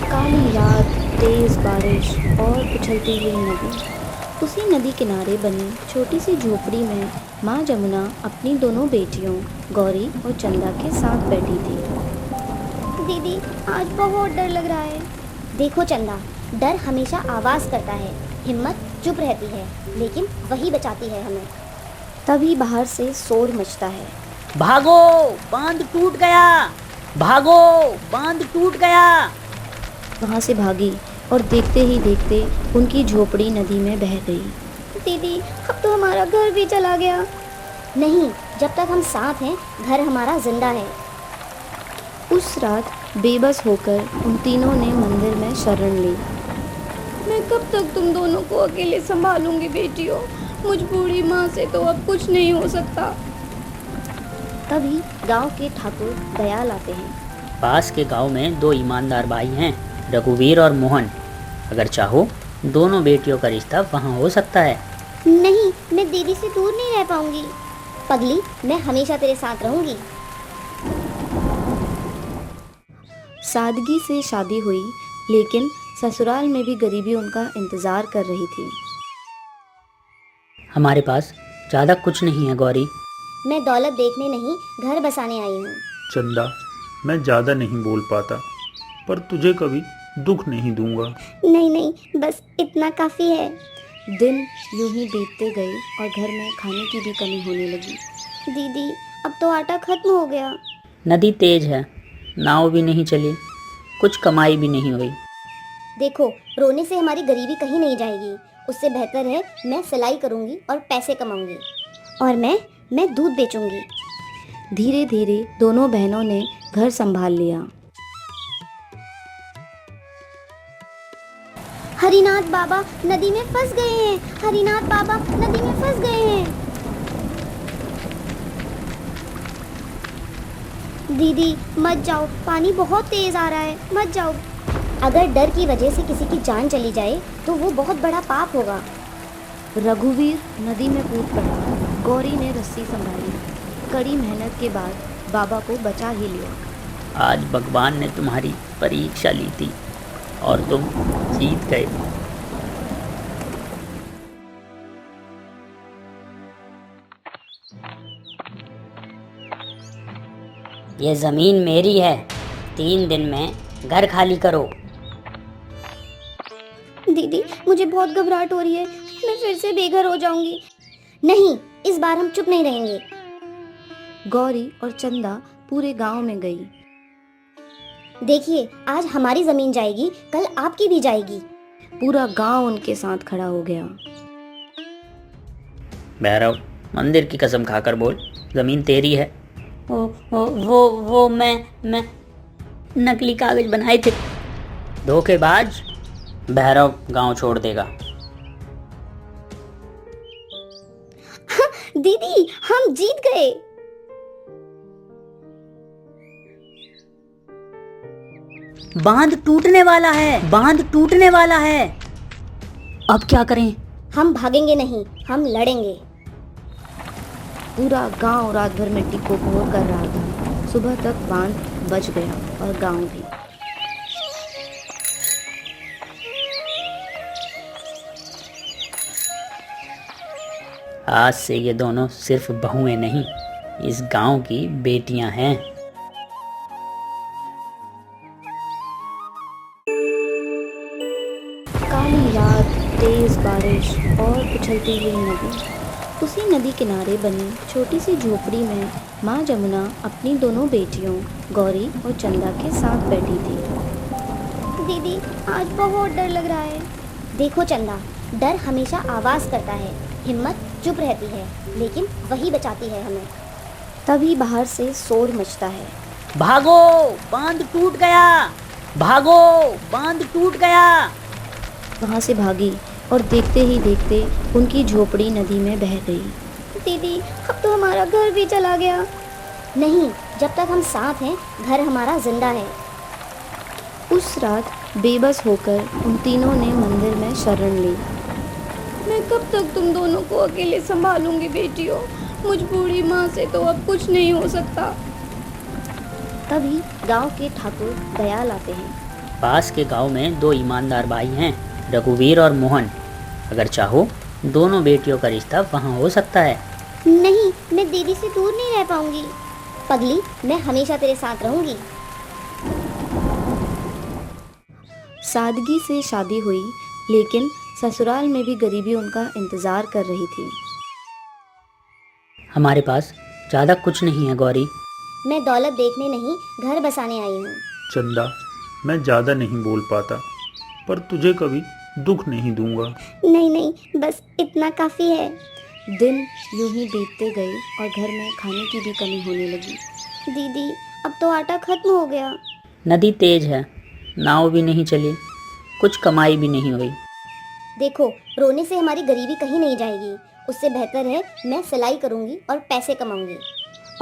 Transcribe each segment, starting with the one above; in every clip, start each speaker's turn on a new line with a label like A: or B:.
A: काली रात, तेज बारिश और उछलती हुई नदी। उसी नदी किनारे बनी छोटी सी झोपड़ी में माँ जमुना अपनी दोनों बेटियों गौरी और चंदा के साथ बैठी थी।
B: दीदी, आज बहुत डर लग रहा है। देखो चंदा, डर हमेशा आवाज करता है, हिम्मत चुप रहती है, लेकिन वही बचाती है हमें।
A: तभी बाहर से शोर मचता है।
C: भागो, बांध टूट गया! भागो, बांध टूट गया!
A: वहाँ से भागी और देखते ही देखते उनकी झोपड़ी नदी में बह गई।
B: दीदी, अब तो हमारा घर भी चला गया। नहीं, जब तक हम साथ हैं, घर हमारा जिंदा है।
A: उस रात बेबस होकर उन तीनों ने मंदिर में शरण ली।
D: मैं कब तक तुम दोनों को अकेले संभालूंगी बेटियों? मुझ बूढ़ी माँ से तो अब कुछ नहीं हो सकता।
A: तभी गांव के ठाकुर दयाल आते हैं।
C: पास के गांव में 2 ईमानदार भाई हैं, रघुवीर और मोहन। अगर चाहो दोनों बेटियों का रिश्ता वहाँ हो सकता है।
B: नहीं, मैं दीदी से दूर नहीं रह पाऊंगी। पगली, मैं हमेशा तेरे साथ रहूंगी।
A: सादगी से शादी हुई, लेकिन ससुराल में भी गरीबी उनका इंतजार कर रही थी।
C: हमारे पास ज़्यादा कुछ नहीं है गौरी।
B: मैं दौलत देखने नहीं, घर बसाने आई हूँ।
E: चंदा, मैं ज़्यादा नहीं बोल पाता, पर तुझे कभी दुख नहीं दूंगा।
B: नहीं नहीं, बस इतना काफी है।
A: दिन यूं ही बीतते गए और घर में खाने की भी कमी होने लगी।
B: दीदी, अब तो आटा खत्म हो गया।
C: नदी तेज है, नाव भी नहीं चली, कुछ कमाई भी नहीं हुई।
B: देखो, रोने से हमारी गरीबी कहीं नहीं जाएगी। उससे बेहतर है मैं सिलाई करूंगी और पैसे कमाऊंगी, और मैं दूध बेचूंगी।
A: धीरे धीरे दोनों बहनों ने घर संभाल लिया।
B: हरिनाथ बाबा नदी में फंस गए हैं। हरिनाथ बाबा नदी में फंस गए हैं। दीदी, मत जाओ, पानी बहुत तेज आ रहा है, मत जाओ। अगर डर की वजह से किसी की जान चली जाए तो वो बहुत बड़ा पाप होगा।
A: रघुवीर नदी में कूद पड़ा। गौरी ने रस्सी संभाली। कड़ी मेहनत के बाद बाबा को बचा ही लिया।
C: आज भगवान ने तुम्हारी परीक्षा ली थी और तुम जीत गए। ये जमीन मेरी है, 3 दिन में घर खाली करो।
B: दीदी, मुझे बहुत घबराहट हो रही है, मैं फिर से बेघर हो जाऊंगी। नहीं, इस बार हम चुप नहीं रहेंगे।
A: गौरी और चंदा पूरे गांव में गई।
B: देखिए, आज हमारी जमीन जाएगी, कल आपकी भी जाएगी।
A: पूरा गांव उनके साथ खड़ा हो गया।
C: भैरव, मंदिर की कसम खाकर बोल, जमीन तेरी है। वो मैं नकली कागज बनाए थे। धोखेबाज! भैरव गांव छोड़ देगा।
B: दीदी, हम जीत गए।
C: बांध टूटने वाला है, बांध टूटने वाला है। अब क्या करें?
B: हम भागेंगे नहीं, हम लड़ेंगे।
A: पूरा गांव रात भर मिट्टी को भोर कर रहा था। सुबह तक बांध बच गया और गांव भी।
C: आज से ये दोनों सिर्फ बहुएं नहीं, इस गांव की बेटियां हैं।
A: काली रात, तेज बारिश और उछलती हुई नदी। उसी नदी किनारे बनी छोटी सी झोपड़ी में माँ जमुना अपनी दोनों बेटियों गौरी और चंदा के साथ बैठी थी।
B: दीदी, आज बहुत डर लग रहा है। देखो चंदा, डर हमेशा आवाज करता है, हिम्मत चुप रहती है, लेकिन वही बचाती है हमें।
A: तभी बाहर से शोर मचता है।
C: भागो, बांध टूट गया! भागो, बांध टूट गया!
A: वहाँ से भागी और देखते ही देखते उनकी झोपड़ी नदी में बह गई।
B: दीदी, अब तो हमारा घर भी चला गया। नहीं, जब तक हम साथ हैं, घर हमारा जिंदा है।
A: उस रात बेबस होकर उन तीनों ने मंदिर में शरण ली।
D: मैं कब तक तुम दोनों को अकेले संभालूंगी बेटियों? मुझ बूढ़ी माँ से तो अब कुछ नहीं हो सकता।
A: तभी गांव के ठाकुर दयाल आते हैं।
C: पास के गांव में दो ईमानदार भाई हैं, रघुवीर और मोहन। अगर चाहो दोनों बेटियों का रिश्ता वहाँ हो सकता है।
B: नहीं, मैं दीदी से दूर नहीं रह पाऊंगी। पगली, मैं हमेशा तेरे साथ रहूंगी।
A: सादगी से शादी हुई, लेकिन ससुराल में भी गरीबी उनका इंतज़ार कर रही थी।
C: हमारे पास ज़्यादा कुछ नहीं है गौरी।
B: मैं दौलत देखने नहीं, घर बसाने आई हूँ।
E: चंदा, मैं ज़्यादा नहीं बोल पाता, पर तुझे कभी दुख नहीं दूंगा।
B: नहीं नहीं, बस इतना काफ़ी है।
A: दिन यूं ही बीतते गए और घर में खाने की भी कमी होने लगी।
B: दीदी, अब तो आटा खत्म हो गया।
C: नदी तेज है, नाव भी नहीं चली, कुछ कमाई भी नहीं हुई।
B: देखो, रोने से हमारी गरीबी कहीं नहीं जाएगी। उससे बेहतर है मैं सिलाई करूंगी और पैसे कमाऊंगी,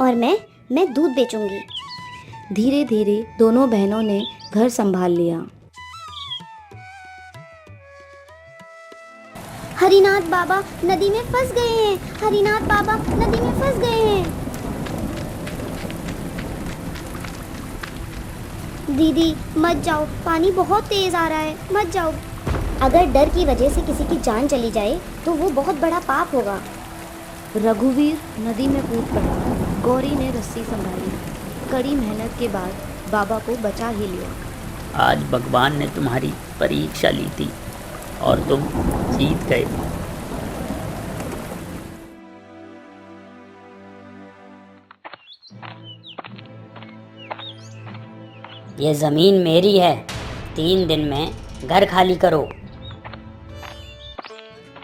B: और मैं दूध बेचूंगी।
A: धीरे धीरे दोनों बहनों ने घर संभाल लिया।
B: हरिनाथ बाबा नदी में फंस गए हैं। हरिनाथ बाबा नदी में फंस गए हैं। दीदी मत जाओ, पानी बहुत तेज आ रहा है, मत जाओ। अगर डर की वजह से किसी की जान चली जाए तो वो बहुत बड़ा पाप होगा।
A: रघुवीर नदी में कूद पड़ा। गौरी ने रस्सी संभाली। कड़ी मेहनत के बाद बाबा को बचा ही लिया।
C: आज भगवान ने तुम्हारी परीक्षा ली थी और तुम जीत गए। ये जमीन मेरी है, 3 दिन में घर खाली करो।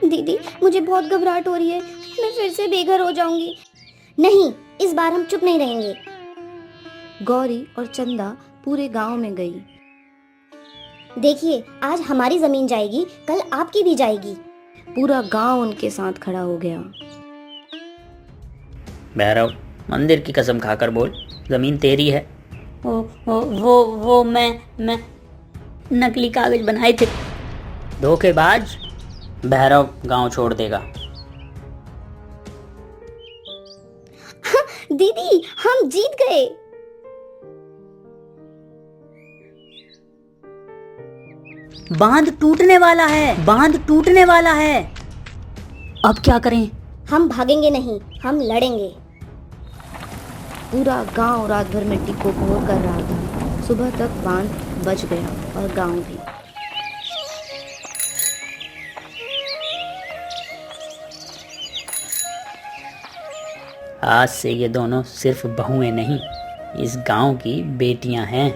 B: दीदी, मुझे बहुत घबराहट हो रही है, मैं फिर से बेघर हो जाऊंगी। नहीं, इस बार हम चुप नहीं रहेंगे।
A: गौरी और चंदा पूरे गांव में गई।
B: देखिए, आज हमारी जमीन जाएगी, कल आपकी भी जाएगी।
A: पूरा गांव उनके साथ खड़ा हो गया।
C: भैरव, मंदिर की कसम खाकर बोल, जमीन तेरी है। वो मैं नकली कागज बनाए थे। धोखेबाज, भैरव गांव छोड़ देगा।
B: दीदी, हम जीत गए।
C: बांध टूटने वाला है, बांध टूटने वाला है। अब क्या करें?
B: हम भागेंगे नहीं, हम लड़ेंगे।
A: पूरा गांव रात भर मिट्टी को भोर कर रहा था। सुबह तक बांध बच गया और गांव भी।
C: आज से ये दोनों सिर्फ बहुएं नहीं, इस गांव की बेटियां हैं।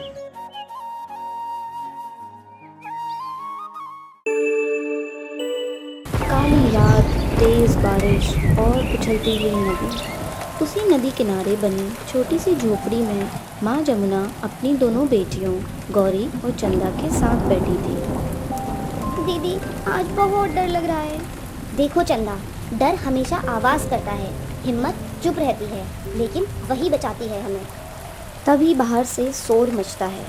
A: काली रात, तेज बारिश और उछलती हुई नदी। उसी नदी किनारे बनी छोटी सी झोपड़ी में माँ जमुना अपनी दोनों बेटियों गौरी और चंदा के साथ बैठी थी।
B: दीदी, आज बहुत डर लग रहा है। देखो चंदा, डर हमेशा आवाज करता है, हिम्मत चुप रहती है, लेकिन वही बचाती है हमें।
A: तभी बाहर से शोर मचता है।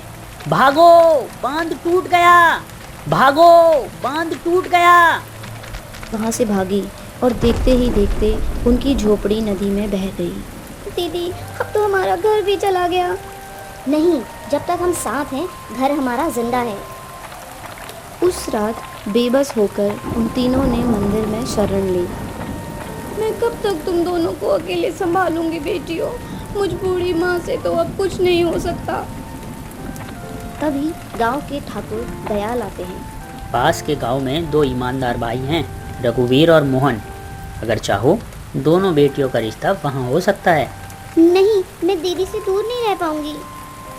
C: भागो, बांध टूट गया, भागो, बांध टूट गया।
A: वहाँ से भागी और देखते ही देखते उनकी झोपड़ी नदी में बह गई।
B: दीदी, अब तो हमारा घर भी चला गया। नहीं, जब तक हम साथ हैं, घर हमारा जिंदा है।
A: उस रात बेबस होकर उन तीनों ने मंदिर में शरण ली।
D: मैं कब तक तुम दोनों को अकेले संभालूंगी बेटियों? मुझ बूढ़ी माँ से तो अब कुछ नहीं हो सकता।
A: तभी गांव के ठाकुर दयाल आते हैं।
C: पास के गांव में दो ईमानदार भाई हैं, रघुवीर और मोहन। अगर चाहो दोनों बेटियों का रिश्ता वहाँ हो सकता है।
B: नहीं, मैं दीदी से दूर नहीं रह पाऊंगी।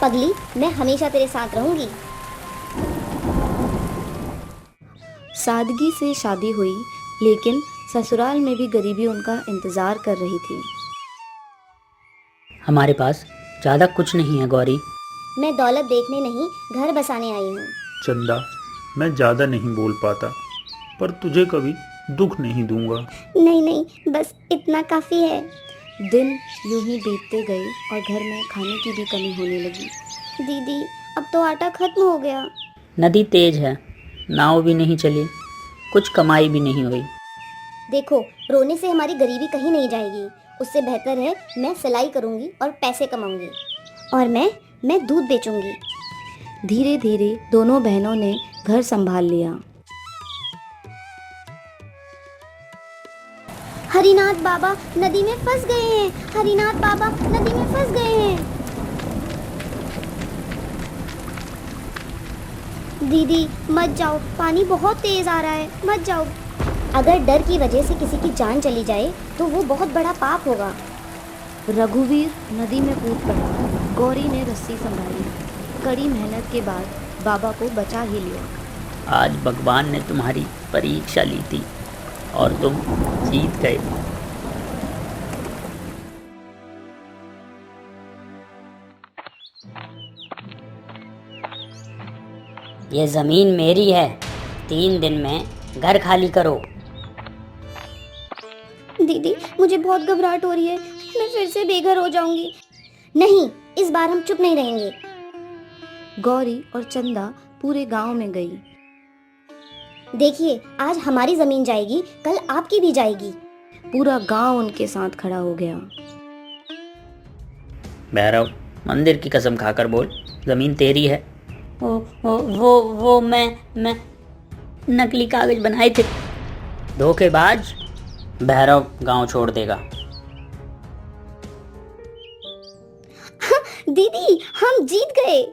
B: पगली, मैं हमेशा तेरे साथ रहूंगी।
A: सादगी से शादी हुई, लेकिन ससुराल में भी गरीबी उनका इंतजार कर रही थी।
C: हमारे पास ज़्यादा कुछ नहीं है गौरी।
B: मैं दौलत देखने नहीं, घर बसाने आई हूँ।
E: चंदा, मैं ज़्यादा नहीं बोल पाता, पर तुझे कभी दुख नहीं दूंगा।
B: नहीं नहीं, बस इतना काफ़ी है।
A: दिन यूं ही बीतते गए और घर में खाने की भी कमी होने लगी।
B: दीदी, अब तो आटा खत्म हो गया।
C: नदी तेज है, नाव भी नहीं चली, कुछ कमाई भी नहीं हुई।
B: देखो, रोने से हमारी गरीबी कहीं नहीं जाएगी। उससे बेहतर है मैं सिलाई करूंगी और पैसे कमाऊंगी, और मैं दूध बेचूंगी।
A: धीरे धीरे दोनों बहनों ने घर संभाल लिया।
B: हरिनाथ बाबा नदी में फंस गए हैं। हरिनाथ बाबा नदी में फंस गए हैं। दीदी मत जाओ, पानी बहुत तेज आ रहा है, मत जाओ। अगर डर की वजह से किसी की जान चली जाए तो वो बहुत बड़ा पाप होगा।
A: रघुवीर नदी में कूद पड़ा। गौरी ने रस्सी संभाली। कड़ी मेहनत के बाद बाबा को बचा ही लिया।
C: आज भगवान ने तुम्हारी परीक्षा ली थी और तुम जीत गए। ये जमीन मेरी है। 3 दिन में घर खाली करो।
B: दीदी मुझे बहुत घबराहट हो रही है, मैं फिर से बेघर हो जाऊंगी। नहीं, इस बार हम चुप नहीं रहेंगे।
A: गौरी और चंदा पूरे गांव में गई।
B: देखिए, आज हमारी जमीन जाएगी, कल आपकी भी जाएगी।
A: पूरा गांव उनके साथ खड़ा हो गया।
C: भैरव, मंदिर की कसम खाकर बोल, जमीन तेरी है। वो मैं नकली कागज बनाए थे। धोखेबाज, भैरव गांव छोड़ देगा।
B: दीदी हम जीत गए।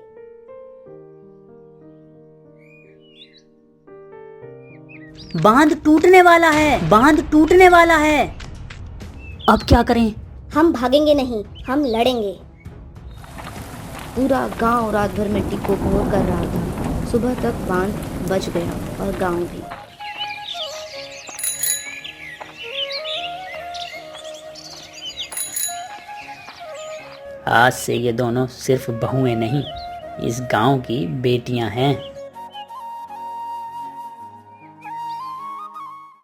C: बांध टूटने वाला है, बांध टूटने वाला है। अब क्या करें?
B: हम भागेंगे नहीं, हम लड़ेंगे।
A: पूरा गांव रात भर मिट्टी को भोर कर रहा था। सुबह तक बांध बच गया और गांव भी।
C: आज से ये दोनों सिर्फ बहुएं नहीं, इस गांव की बेटियां हैं।